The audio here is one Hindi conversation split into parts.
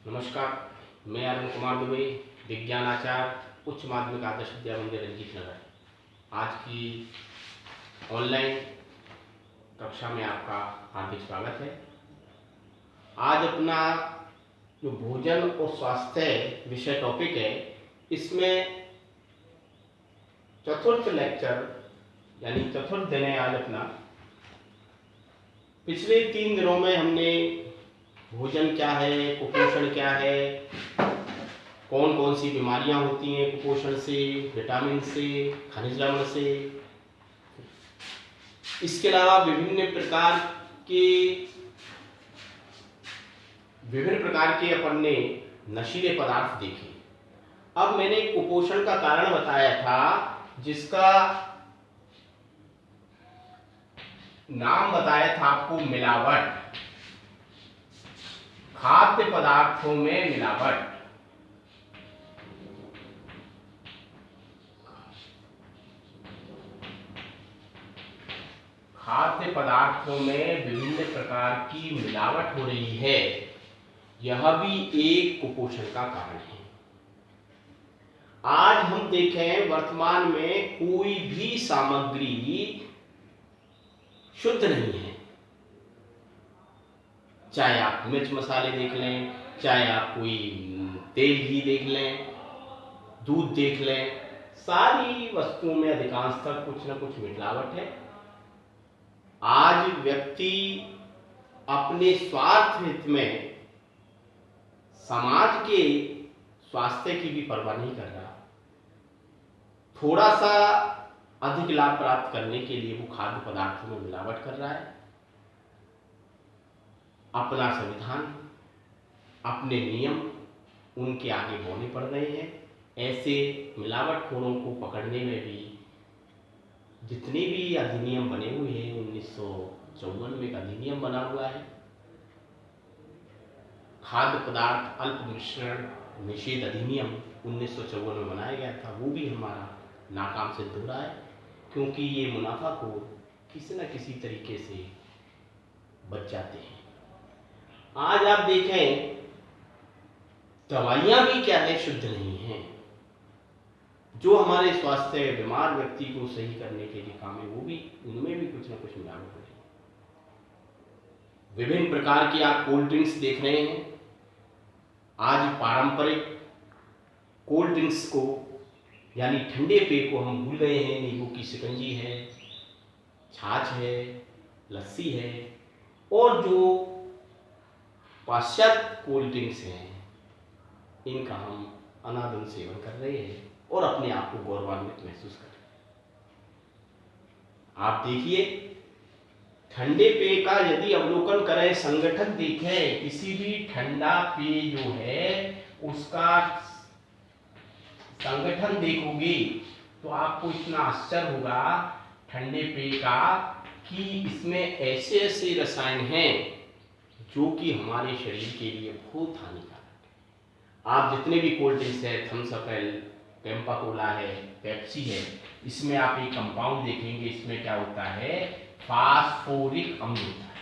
नमस्कार, मैं अरुण कुमार दुबे, विज्ञान आचार्य, उच्च माध्यमिक आदर्श विद्या मंदिर रंजीत नगर। आज की ऑनलाइन कक्षा में आपका हार्दिक स्वागत है। आज अपना जो भोजन और स्वास्थ्य विषय टॉपिक है, इसमें चतुर्थ लेक्चर यानी चतुर्थ दिन है आज अपना। पिछले 3 दिनों में हमने भोजन क्या है, कुपोषण क्या है, कौन कौन सी बीमारियां होती हैं कुपोषण से, विटामिन से, खनिज लवण से, इसके अलावा विभिन्न प्रकार के अपन ने नशीले पदार्थ देखे। अब मैंने कुपोषण का कारण बताया था, जिसका नाम बताया था आपको मिलावट, खाद्य पदार्थों में मिलावट। खाद्य पदार्थों में विभिन्न प्रकार की मिलावट हो रही है, यह भी एक कुपोषण का कारण है। आज हम देखें, वर्तमान में कोई भी सामग्री शुद्ध नहीं है। चाहे आप मिर्च मसाले देख लें, चाहे आप कोई तेल घी देख लें, दूध देख लें, सारी वस्तुओं में अधिकांशतः कुछ न कुछ मिलावट है। आज व्यक्ति अपने स्वार्थ हित में समाज के स्वास्थ्य की भी परवाह नहीं कर रहा। थोड़ा सा अधिक लाभ प्राप्त करने के लिए वो खाद्य पदार्थों में मिलावट कर रहा है। अपना संविधान, अपने नियम उनके आगे बोलने पड़ रहे हैं। ऐसे मिलावटखोरों को पकड़ने में भी जितने भी अधिनियम बने हुए हैं, 1954 में एक अधिनियम बना हुआ है, खाद्य पदार्थ अल्प मिश्रण निषेध अधिनियम 1954 में बनाया गया था, वो भी हमारा नाकाम सिद्ध हो रहा है, क्योंकि ये मुनाफा को किसी न किसी तरीके से बच जाते हैं। आज आप देखें, दवाइयां भी क्या है, शुद्ध नहीं है। जो हमारे स्वास्थ्य बीमार व्यक्ति को सही करने के लिए काम है, वो भी उनमें भी कुछ न कुछ मिलावट हो रही है। विभिन्न प्रकार की आप कोल्ड ड्रिंक्स देख रहे हैं। आज पारंपरिक कोल्ड ड्रिंक्स को यानी ठंडे पेय को हम भूल गए हैं। नींबू की शिकंजी है, छाछ है, लस्सी है, और जो पाश्चात्य कोल्ड ड्रिंक्स हैं, इनका हम अनादर सेवन कर रहे हैं और अपने आप को गौरवान्वित महसूस कर रहे हैं। आप देखिए, ठंडे पेय का यदि अवलोकन करें, संगठक देखें, किसी भी ठंडा पेय जो है उसका संगठन देखोगे तो आपको इतना आश्चर्य होगा ठंडे पेय का, कि इसमें ऐसे ऐसे रसायन हैं जो कि हमारे शरीर के लिए बहुत हानिकारक है। आप जितने भी कोल्ड ड्रिंक्स है, थम्स अप है, कैंपा कोला है, पेप्सी है, इसमें आप एक कंपाउंड देखेंगे, इसमें क्या होता है, फास्फोरिक अम्ल होता है।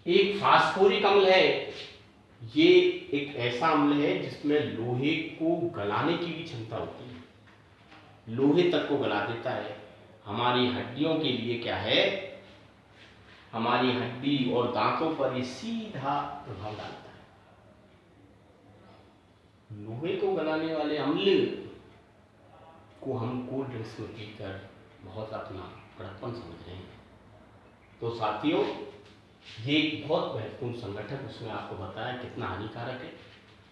एक फास्फोरिक अम्ल है, ये एक ऐसा अम्ल है जिसमें लोहे को गलाने की भी क्षमता होती है, लोहे तक को गला देता है। हमारी हड्डियों के लिए क्या है, हमारी हड्डी और दांतों पर ये सीधा प्रभाव डालता है। लोहे को गलाने वाले अम्ल को हम कोल्ड ड्रिंक्स में पीकर बहुत अपना बड़प्पन समझ रहे हैं। तो साथियों, ये एक बहुत महत्वपूर्ण संगठक उसमें आपको बताया कितना हानिकारक है।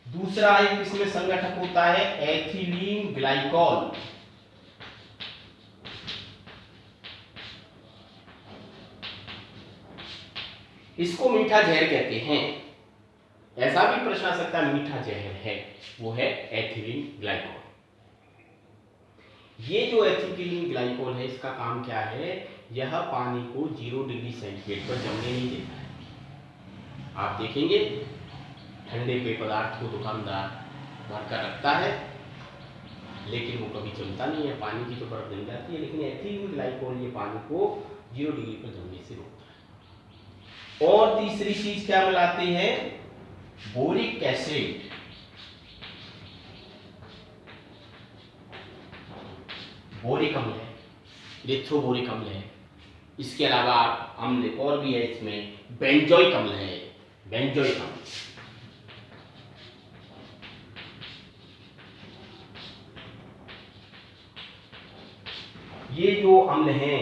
दूसरा एक इसमें संगठक होता है एथिलीन ग्लाइकॉल। इसको मीठा जहर कहते हैं। ऐसा भी प्रश्न आ सकता है, मीठा जहर है, वो है एथिलीन ग्लाइकॉल। ये जो एथिलीन ग्लाइकॉल है, इसका काम क्या है, यह पानी को 0 डिग्री सेंटीग्रेड पर जमने नहीं देता है। आप देखेंगे, ठंडे पेय पदार्थ को दुकानदार भरकर रखता है, लेकिन वो कभी जमता नहीं है, पानी की तो बर्फ जम जाती है, लेकिन एथिलीन ग्लाइकॉल ये पानी को 0 डिग्री पर जमने से रोकता है। और तीसरी चीज क्या मिलाते हैं, बोरिक एसिड। बोरिक अम्ल है, इलेक्ट्रोबोरिक अम्ल है। इसके अलावा अम्ल एक और भी है इसमें, बेंजोइक अम्ल है, बेंजोइक अम्ल। ये जो अम्ल हैं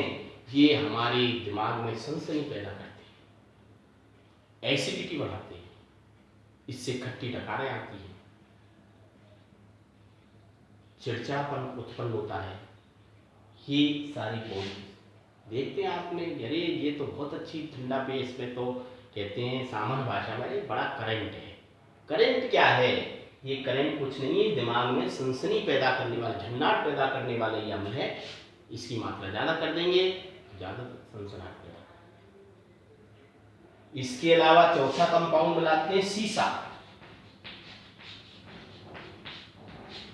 ये हमारे दिमाग में सनसनी पैदा करते हैं, एसिडिटी बढ़ाते हैं, इससे खट्टी डकारें आती हैं, चिड़चिड़ापन उत्पन्न होता है। ये सारी पॉइंट देखते हैं आपने, अरे ये तो बहुत अच्छी ठंडा पेय, इसमें तो कहते हैं सामान्य भाषा में ये बड़ा करंट है। करंट क्या है, ये करंट कुछ नहीं है, दिमाग में सनसनी पैदा करने वाला, झन्नाट पैदा करने वाला ये अम्ल है। इसकी मात्रा ज़्यादा कर देंगे, ज़्यादा सनसनाहट पैदा। इसके अलावा चौथा कंपाउंड मिलाते हैं सीसा,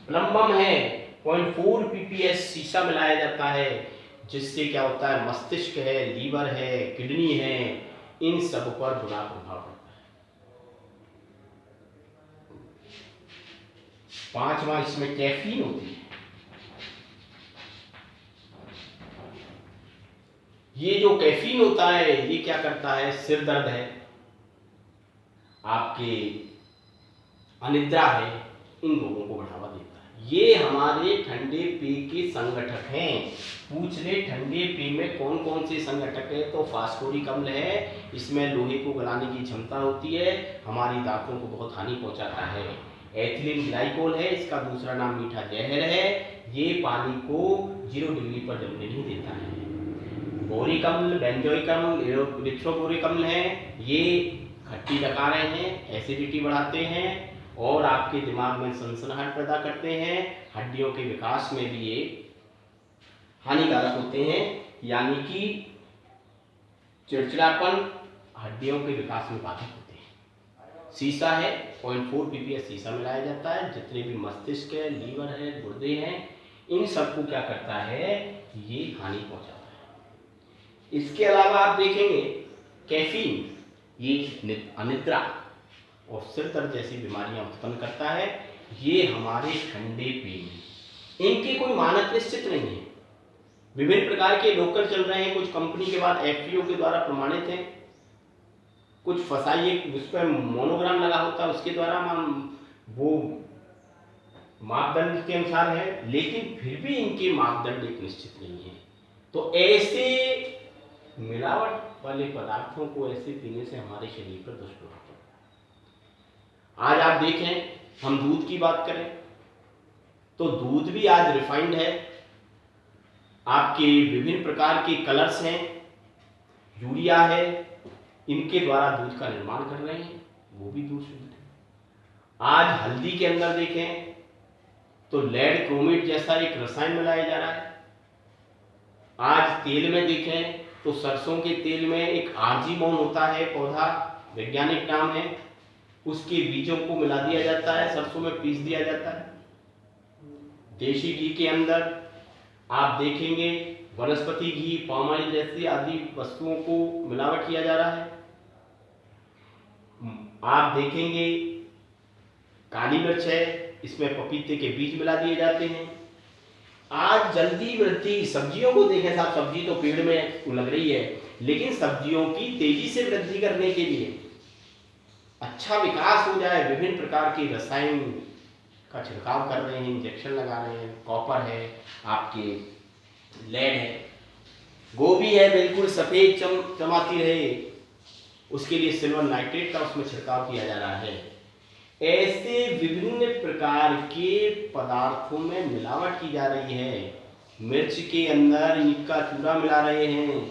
प्लम्बम है, 0.4 ppm सीसा मिलाया जाता है, जिससे क्या होता है, मस्तिष्क है, लीवर है, किडनी है, इन सब पर बुरा प्रभाव पड़ता है। पांचवा इसमें कैफीन होती है। ये जो कैफीन होता है ये क्या करता है, सिर दर्द है, आपके अनिद्रा है, इन लोगों को बढ़ावा देता है। ये हमारे ठंडे पेय के संगठक हैं। पूछ ले ठंडे पेय में कौन कौन से संगठक है, तो फास्फोरिक अम्ल है, इसमें लोहे को गलाने की क्षमता होती है, हमारी दांतों को बहुत हानि पहुंचाता है। एथिलीन ग्लाइकोल है, इसका दूसरा नाम मीठा जहर है, ये पानी को 0 डिग्री पर जमने नहीं देता है। बोरिक अम्ल, बेंजोइक अम्ल, इलेक्ट्रोबोरिक अम्ल है, ये खट्टी डकारें हैं, एसिडिटी बढ़ाते हैं और आपके दिमाग में सनसनाहट पैदा करते हैं, हड्डियों के विकास में भी ये हानिकारक होते हैं, यानी कि चिड़चिड़ापन, हड्डियों के विकास में बाधित होते हैं। सीसा है, 0.4 ppm सीसा मिलाया जाता है, जितने भी मस्तिष्क है, लीवर है, गुर्दे हैं, इन सबको क्या करता है, ये हानि पहुंचाता है। इसके अलावा आप देखेंगे कैफीन, ये अनिद्रा और सिर दर्द जैसी बीमारियां उत्पन्न करता है। ये हमारे ठंडे पेय, इनके कोई मानक निश्चित नहीं है, विभिन्न प्रकार के लोकल चल रहे हैं, कुछ कंपनी के बाद FPO के द्वारा प्रमाणित हैं, कुछ फसाई उस पर मोनोग्राम लगा होता है उसके द्वारा वो मापदंड के अनुसार है, लेकिन फिर भी इनके मापदंड एक निश्चित नहीं है। तो ऐसे मिलावट वाले पदार्थों को ऐसे पीने से हमारे शरीर पर दुष्प्रभाव पड़ता है। आज आप देखें, हम दूध की बात करें तो दूध भी आज रिफाइंड है, आपके विभिन्न प्रकार के कलर्स हैं, यूरिया है, इनके द्वारा दूध का निर्माण कर रहे हैं, वो भी दूषित है। आज हल्दी के अंदर देखें तो लेड क्रोमेट जैसा एक रसायन मिलाया जा रहा है। आज तेल में देखें तो सरसों के तेल में एक आर्जीमोन होता है पौधा, वैज्ञानिक नाम है, उसके बीजों को मिला दिया जाता है, सरसों में पीस दिया जाता है। देशी घी के अंदर आप देखेंगे वनस्पति घी, पाम ऑयल जैसी आदि वस्तुओं को मिलावट किया जा रहा है। आप देखेंगे काली मिर्च है, इसमें पपीते के बीज मिला दिए जाते हैं। आज जल्दी वृद्धि, सब्जियों को देखें साहब, सब्जी तो पेड़ में लग रही है, लेकिन सब्जियों की तेजी से वृद्धि करने के लिए, अच्छा विकास हो जाए, विभिन्न प्रकार के रसायन का छिड़काव कर रहे हैं, इंजेक्शन लगा रहे हैं। कॉपर है, आपके लेड है, गोभी है बिल्कुल सफेद चमाती रहे, उसके लिए सिल्वर नाइट्रेट का उसमें छिड़काव किया जा रहा है। ऐसे विभिन्न प्रकार के पदार्थों में मिलावट की जा रही है। मिर्च के अंदर ईंट का चूरा मिला रहे हैं,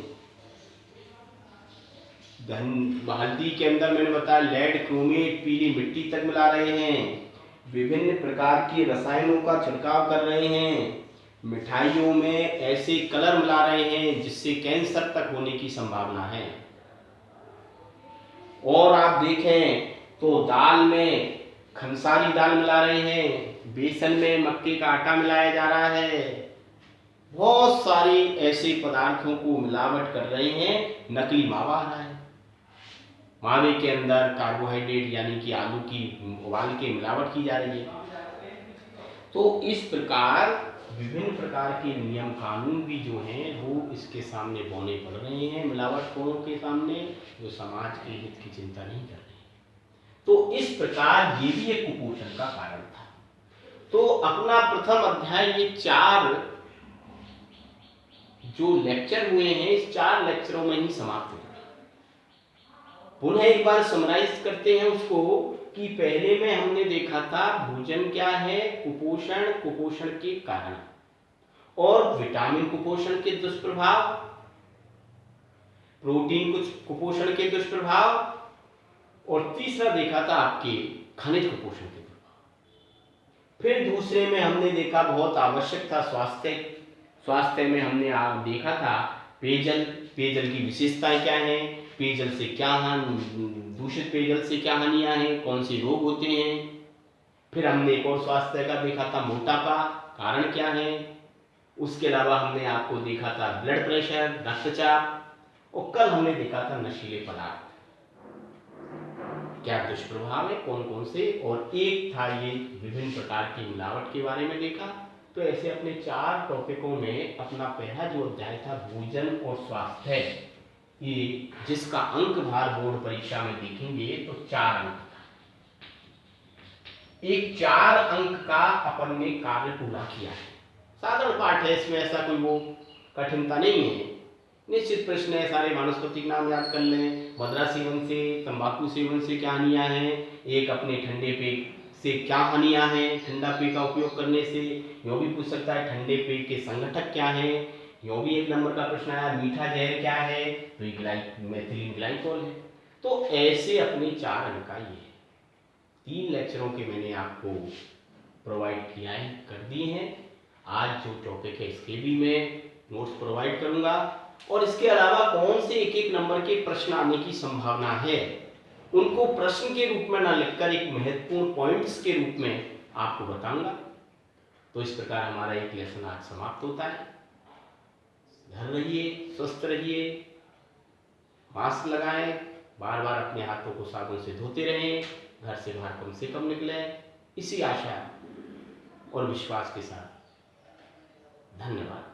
हल्दी के अंदर मैंने बताया लेड क्रोमेट, पीली मिट्टी तक मिला रहे हैं, विभिन्न प्रकार के रसायनों का छिड़काव कर रहे हैं, मिठाइयों में ऐसे कलर मिला रहे हैं जिससे कैंसर तक होने की संभावना है। और आप देखें तो दाल में खंसारी दाल मिला रहे हैं, बेसन में मक्के का आटा मिलाया जा रहा है, बहुत सारे ऐसे पदार्थों को मिलावट कर रहे हैं, नकली मावा आ रहा है। मावे के अंदर कार्बोहाइड्रेट यानी कि आलू की उबाल के मिलावट की जा रही है। तो इस प्रकार विभिन्न प्रकार के नियम कानून भी जो हैं वो इसके सामने बौने पड़ रहे हैं, मिलावटखोरों के सामने, जो समाज के हित की चिंता नहीं कर रहे हैं। तो इस प्रकार ये भी एक कुपोषण का कारण था। तो अपना प्रथम अध्याय ये 4 जो लेक्चर हुए हैं, इस 4 लेक्चरों में ही समाप्त हो गए। पुनः एक बार समराइज करते हैं उसको कि पहले में हमने देखा था भोजन क्या है, कुपोषण, कुपोषण के कारण और विटामिन कुपोषण के दुष्प्रभाव, प्रोटीन कुछ कुपोषण के दुष्प्रभाव, और तीसरा देखा था आपके खनिज कुपोषण के दुष्प्रभाव। फिर दूसरे में हमने देखा बहुत आवश्यक था स्वास्थ्य में हमने देखा था पेयजल, पेयजल की विशेषताएं क्या हैं, पेयजल से क्या दूषित पेयजल से क्या हानियां हैं, कौन से रोग होते हैं। फिर हमने एक और स्वास्थ्य का देखा था मोटापा, कारण क्या है। उसके अलावा हमने आपको देखा था ब्लड प्रेशर, रक्तचाप, और कल हमने देखा था नशीले पदार्थ, क्या दुष्प्रभाव है, कौन कौन से, और एक था ये विभिन्न प्रकार की मिलावट के बारे में देखा। तो ऐसे अपने 4 टॉपिकों में अपना पहला जो अध्याय था भोजन और स्वास्थ्य, ये जिसका अंक भार बोर्ड परीक्षा में देखेंगे तो 4 अंक था। एक 4 अंक का अपन ने कार्य पूरा किया है। साधारण पाठ है, इसमें ऐसा कोई वो कठिनता नहीं है। निश्चित प्रश्न है, सारे वानस्पतिक नाम याद कर लें, मदिरा सेवन से, तंबाकू सेवन से क्या हानियां हैं, एक अपने ठंडे पेय से क्या हानियां हैं, ठंडा पेय का उपयोग करने से। यो भी पूछ सकता है ठंडे पेय के संगठक क्या हैं, यो भी 1 नंबर का प्रश्न आया। मीठा जहर क्या है, तो ये मेथिलीन ग्लाइकोल है। तो ऐसे अपने 4 अंक का ये 3 लेक्चरों के मैंने आपको प्रोवाइड किया है, कर दिए हैं। आज जो टॉपिक है इसके भी मैं नोट्स प्रोवाइड करूंगा, और इसके अलावा कौन से 1-1 नंबर के प्रश्न आने की संभावना है उनको प्रश्न के रूप में ना लिखकर एक महत्वपूर्ण पॉइंट्स के रूप में आपको बताऊंगा। तो इस प्रकार हमारा एक लेसन आज समाप्त होता है। घर रहिए, स्वस्थ रहिए, मास्क लगाएं, बार बार अपने हाथों को साबुन से धोते रहें, घर से बाहर कम से कम निकलें, इसी आशा और विश्वास के साथ धन्यवाद।